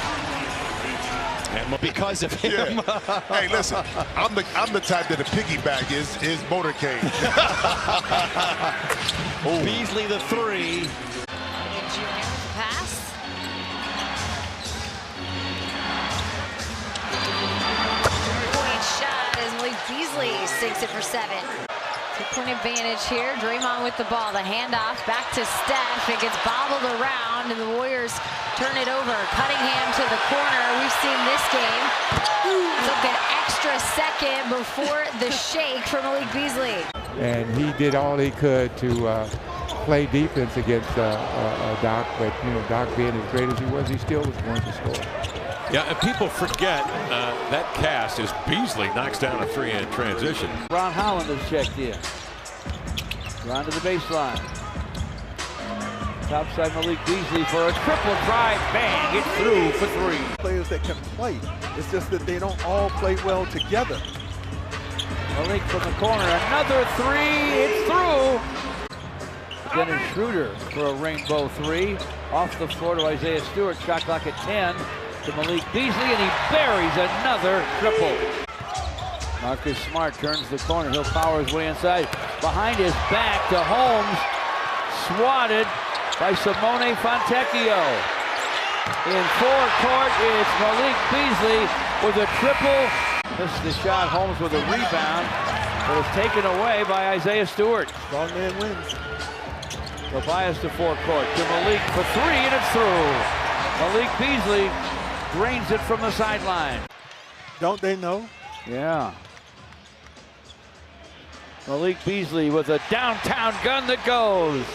And because of him. Yeah. Hey, listen, I'm the type that a piggyback is motorcade. Beasley the three. Pass. Three-point shot as Malik Beasley sinks it for 7. Two-point advantage here. Draymond with the ball. The handoff back to Steph. It gets bobbled around, and the Warriors turn it over. Cunningham to the corner. We've seen this game. Took an extra second before the shake for Malik Beasley. And he did all he could to play defense against Doc, but Doc being as great as he was, he still was going to score. Yeah, and people forget that cast is Beasley knocks down a three in transition. Ron Holland is checked in. Round to the baseline. Topside Malik Beasley for a triple drive. Bang! It's through for three. Players that can play. It's just that they don't all play well together. Malik from the corner. Another three. It's through. Dennis Schroeder for a rainbow three. Off the floor to Isaiah Stewart. Shot clock at 10. To Malik Beasley, and he buries another triple. Marcus Smart turns the corner. He'll power his way inside. Behind his back to Holmes. swatted by Simone Fontecchio. In forecourt, it's Malik Beasley with a triple. Missed the shot. Holmes with a rebound, but it's taken away by Isaiah Stewart. Strong man wins. Tobias to forecourt to Malik for three, and it's through. Malik Beasley drains it from the sideline. Don't they know? Yeah. Malik Beasley with a downtown gun that goes.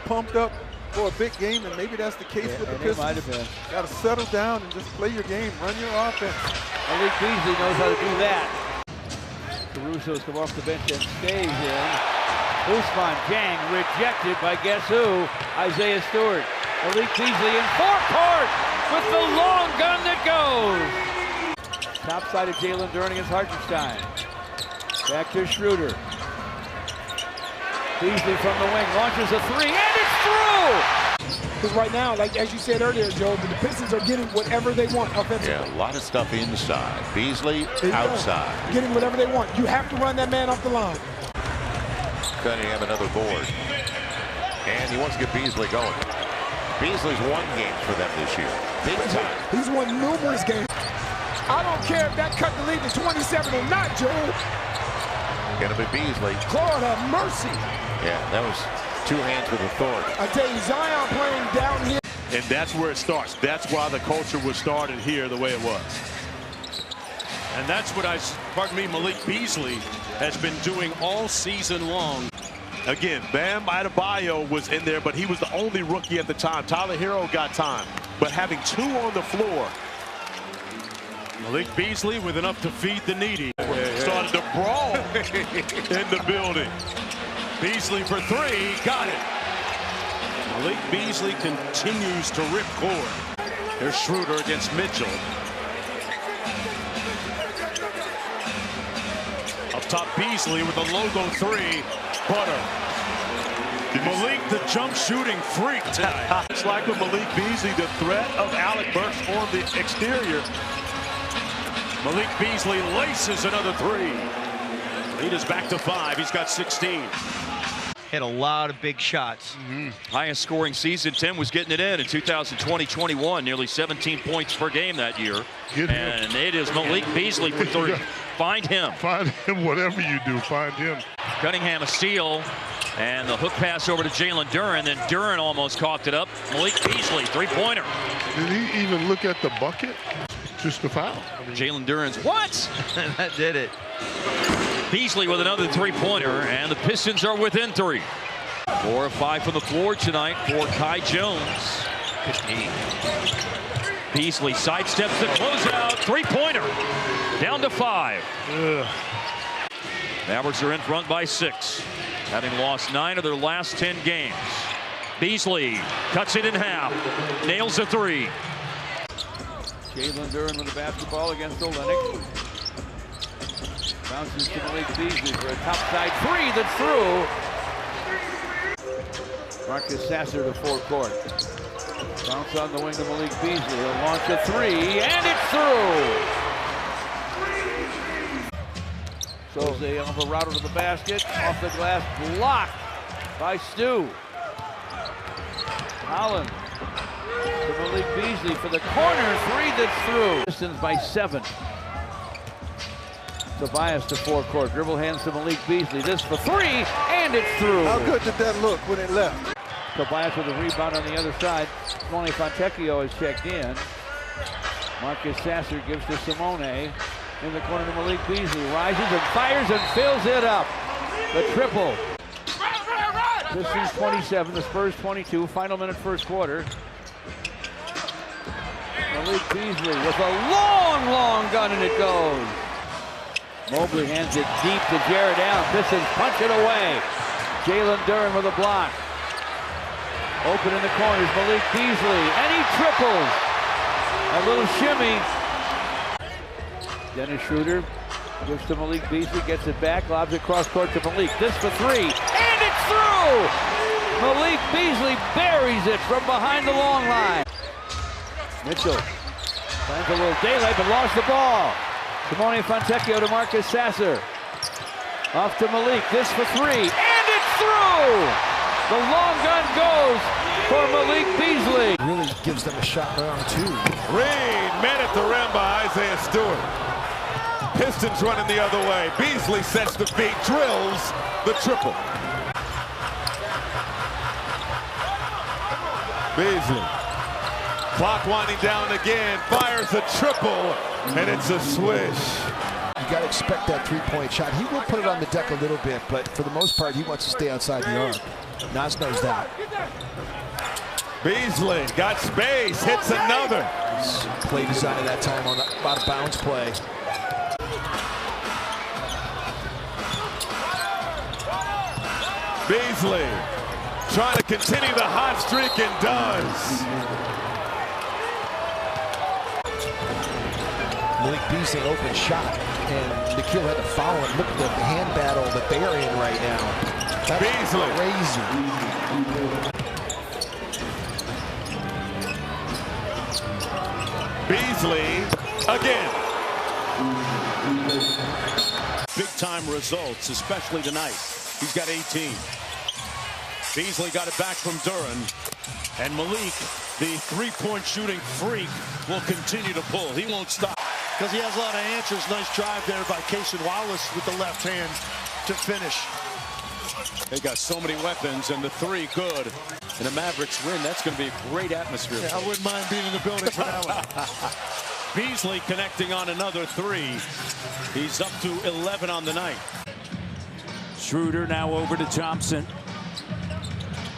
Pumped up for a big game, and maybe that's the case with the Pistons. Might have been. Got to settle down and just play your game, run your offense. Malik Beasley knows how to do that. Caruso's come off the bench and stays in. Ousmane Dieng rejected by guess who? Isaiah Stewart. Malik Beasley in forecourt with the long gun that goes. Top side of Jalen Duren against Hartenstein. Back to Schroeder. Beasley from the wing launches a three, and it's through! Because right now, like as you said earlier, Joe, the Pistons are getting whatever they want offensively. Yeah, a lot of stuff inside. Beasley outside. Getting whatever they want. You have to run that man off the line. Cunningham another board. And he wants to get Beasley going. Beasley's won games for them this year. Big time. He's won numerous games. I don't care if that cut the lead to 27 or not, Joe. Gonna be Beasley. Lord have mercy. Yeah, that was two hands with authority. I tell you, Zion playing down here. And that's where it starts. That's why the culture was started here the way it was. And that's what Malik Beasley has been doing all season long. Again, Bam Adebayo was in there, but he was the only rookie at the time. Tyler Hero got time. But having two on the floor. Malik Beasley with enough to feed the needy. Started to brawl in the building. Beasley for three, got it. Malik Beasley continues to rip cord. Here's Schroeder against Mitchell. Up top, Beasley with a logo three. Butter. Malik, the jump shooting freak tonight. It's like with Malik Beasley, the threat of Alec Burks on the exterior. Malik Beasley laces another three. Lead is back to 5. He's got 16. Hit a lot of big shots. Highest scoring season. Tim was getting it in 2020-21, nearly 17 points per game that year. And it is Malik Beasley for three. Find him. Find him, whatever you do, find him. Cunningham a steal, and the hook pass over to Jalen Duren. Then Duren almost coughed it up. Malik Beasley, three-pointer. Did he even look at the bucket? Just a foul. Jalen Duren's what? That did it. Beasley with another three-pointer, and the Pistons are within 3. 4 of 5 from the floor tonight for Kai Jones. 15. Beasley sidesteps the closeout, three-pointer. Down to 5. Mavericks are in front by 6, having lost 9 of their last 10 games. Beasley cuts it in half, nails a three. Jalen Duren with the basketball against Olenek. Bounces to Malik Beasley for a topside three that's through. Marcus Sasser to forecourt. Bounce on the wing to Malik Beasley. He'll launch a three, and it's through. So Jose Alvarado to the basket. Off the glass, blocked by Stu. Holland to Malik Beasley for the corner three that's through. Pistons by 7. Tobias to forecourt. Dribble hands to Malik Beasley. This for three, and it's through. How good did that look when it left? Tobias with a rebound on the other side. Simone Fontecchio has checked in. Marcus Sasser gives to Simone. In the corner to Malik Beasley. Rises and fires and fills it up. The triple. Pistons 27, the Spurs 22. Final minute first quarter. Malik Beasley with a long gun, and it goes. Mobley hands it deep to Jared Allen. Pistons punch it away. Jalen Duren with a block. Open in the corners, Malik Beasley, and he triples. A little shimmy. Dennis Schroeder gives to Malik Beasley, gets it back, lobs it cross court to Malik. This for three, and it's through! Malik Beasley buries it from behind the long line. Mitchell finds a little daylight, but lost the ball. Simone Fontecchio to Marcus Sasser. Off to Malik, this for three, and it's through! through. The long gun goes for Malik Beasley. Really gives them a shot round 2. Reed met at the rim by Isaiah Stewart. Pistons running the other way. Beasley sets the beat, drills the triple. Beasley. Clock winding down again, fires a triple, and it's a swish. You got to expect that three-point shot. He will put it on the deck a little bit, but for the most part, he wants to stay outside the arc. Nas knows that. Beasley got space, hits another. Play design at that time on the out-of-bounds play. Beasley trying to continue the hot streak and does. Malik Beasley, open shot, and Nikhil had to follow him. Look at the hand battle that they are in right now. That's Beasley. Crazy. Beasley again. Big-time results, especially tonight. He's got 18. Beasley got it back from Duran. And Malik, the three-point shooting freak, will continue to pull. He won't stop. Because he has a lot of answers. Nice drive there by Cason Wallace with the left hand to finish. They got so many weapons, and the three good. And the Mavericks win. That's going to be a great atmosphere. Yeah, I wouldn't mind being in the building for that one. Beasley connecting on another three. He's up to 11 on the night. Schroeder now over to Thompson.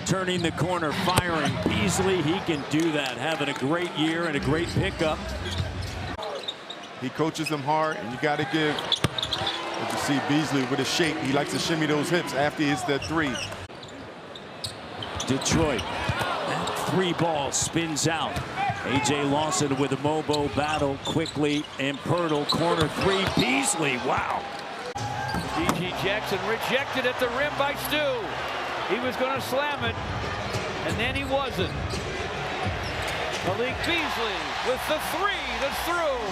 Turning the corner, firing. Beasley, he can do that. Having a great year and a great pickup. He coaches them hard, and you got to give. As you see Beasley with his shape, he likes to shimmy those hips after he hits that three. Detroit. Three ball spins out. A.J. Lawson with a Mobo battle quickly, and Pirtle corner three. Beasley, wow. G.G. Jackson rejected at the rim by Stu. He was going to slam it, and then he wasn't. Malik Beasley with the three that's through.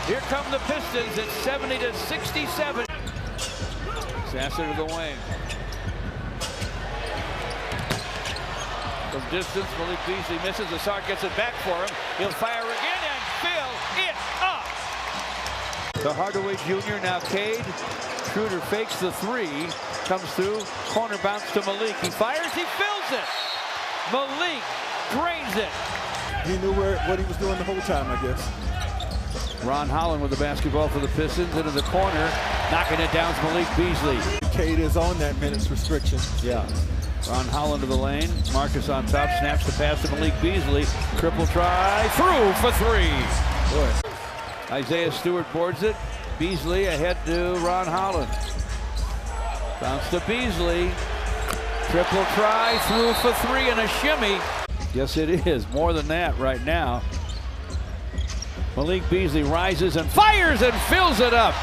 Here come the Pistons at 70-67. Sasser to the wing. From distance, Malik Beasley misses. Asar gets it back for him. He'll fire again and fill it up. The Hardaway Jr. now Cade. Schroeder fakes the three. Comes through. Corner bounce to Malik. He fires. He fills it. Malik drains it. He knew what he was doing the whole time, I guess. Ron Holland with the basketball for the Pistons into the corner. Knocking it down is Malik Beasley. Cade is on that minutes restriction. Yeah. Ron Holland to the lane. Marcus on top. Snaps the pass to Malik Beasley. Triple try. Through for three. Boy. Isaiah Stewart boards it. Beasley ahead to Ron Holland. Bounce to Beasley. Triple try. Through for three and a shimmy. Yes, it is. More than that right now. Malik Beasley rises and fires and fills it up.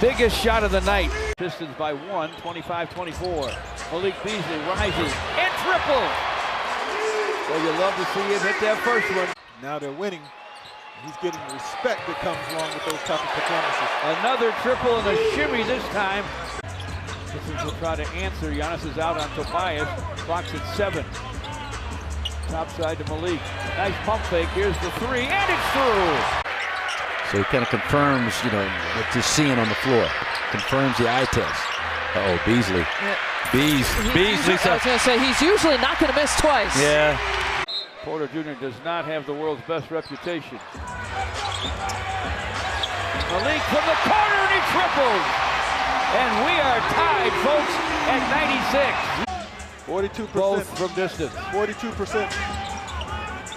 Biggest shot of the night. Pistons by one, 25-24. Malik Beasley rises and triple. Well, you love to see him hit that first one. Now they're winning. He's getting the respect that comes along with those type of performances. Another triple and a shimmy this time. Pistons will try to answer. Giannis is out on Tobias. Clock's at 7. Top side to Malik. Nice pump fake. Here's the three, and it's through. So he kind of confirms, you know, what he's seeing on the floor. Confirms the eye test. Uh-oh, Beasley. Yeah. Beasley. I was going to say, he's usually not going to miss twice. Yeah. Porter Jr. does not have the world's best reputation. Malik from the corner, and he triples. And we are tied, folks, at 96. 42%. Both from distance. 42%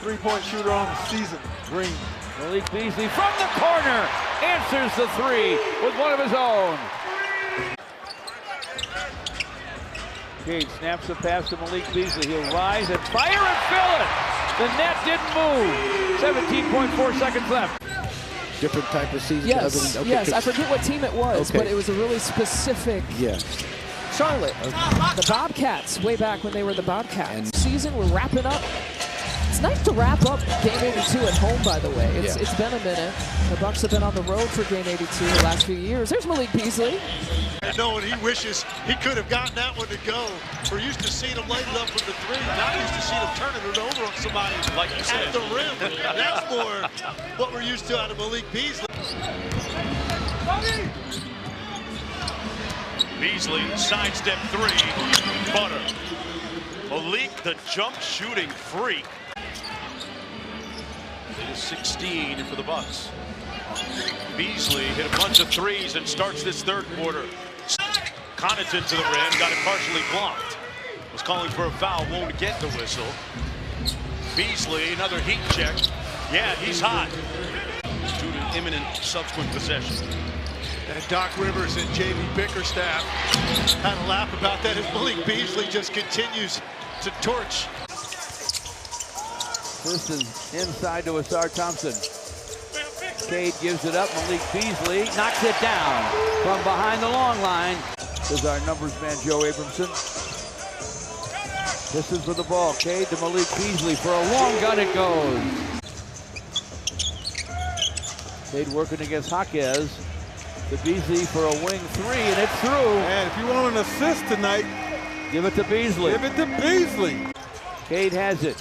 three-point shooter on the season. Green. Malik Beasley from the corner answers the three with one of his own. Cade snaps the pass to Malik Beasley. He'll rise and fire and fill it. The net didn't move. 17.4 seconds left. Different type of season. Yes, yes. I forget what team it was, but it was a really specific. Yeah. Charlotte, the Bobcats, way back when they were the Bobcats. Season, we're wrapping up. It's nice to wrap up game 82 at home, by the way. It's been a minute. The Bucks have been on the road for game 82 the last few years. There's Malik Beasley. And knowing he wishes he could have gotten that one to go. We're used to seeing him light it up from the three. Not used to seeing him turning it over on somebody like you said. at the rim. That's more what we're used to out of Malik Beasley. Beasley, sidestep three, butter. Malik, the jump shooting freak. It is 16 for the Bucks. Beasley hit a bunch of threes and starts this third quarter. Connaughton to the rim, got it partially blocked. Was calling for a foul, won't get the whistle. Beasley, another heat check. Yeah, he's hot. Due to imminent subsequent possession. And Doc Rivers and J.B. Bickerstaff had a laugh about that as Malik Beasley just continues to torch. Pistons inside to Asar Thompson. Cade gives it up. Malik Beasley knocks it down from behind the long line. This is our numbers man, Joe Abramson. Pistons with the ball. Cade to Malik Beasley for a long gun. It goes. Cade working against Jaquez. To Beasley for a wing three, and it's through. And if you want an assist tonight, give it to Beasley. Give it to Beasley. Cade has it.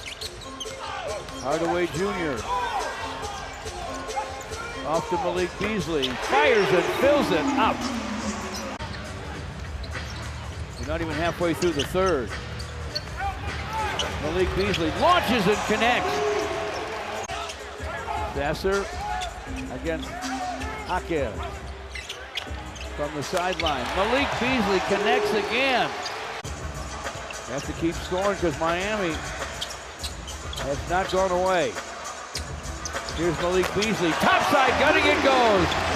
Hardaway Jr. Off to Malik Beasley. Fires and fills it up. We're not even halfway through the third. Malik Beasley launches and connects. Sasser against Jaquez. From the sideline. Malik Beasley connects again. Have to keep scoring because Miami has not gone away. Here's Malik Beasley. Topside gunning, it goes.